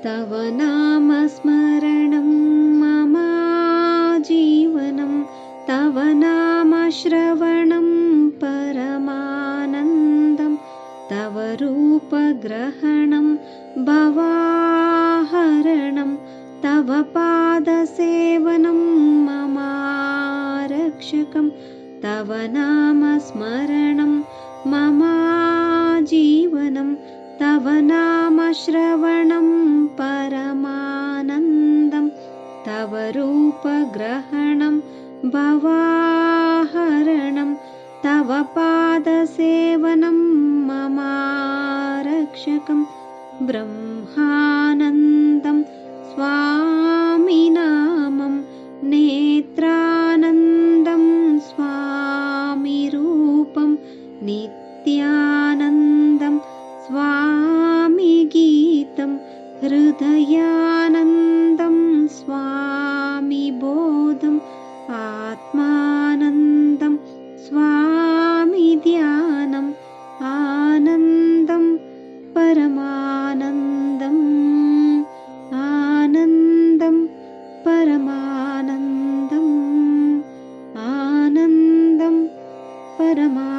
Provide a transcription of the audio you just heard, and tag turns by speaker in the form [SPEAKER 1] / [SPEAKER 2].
[SPEAKER 1] तव नामस्मरणं मम जीवनं तव नामश्रवणं परमानन्दं तव रूपग्रहणं भवाहरणं तव पादसेवनं ममारक्षकं तव नामस्मरणं मम जीवनं तव नामश्रवणं परमानन्दं तव रूपग्रहणं भवाहरणं तव पादसेवनं ममारक्षकं ब्रह्मानन्दं स्वामिनामं नेत्रानन्दं स्वामिरूपं नित्यानन्दं स्वामिगीतं हृदयानन्दं स्वामिबोधम् आत्मानन्दं स्वामिध्यानम् आनन्दं परमानन्दम् आनन्दं परमानन्दम् आनन्दं परमानन्दम्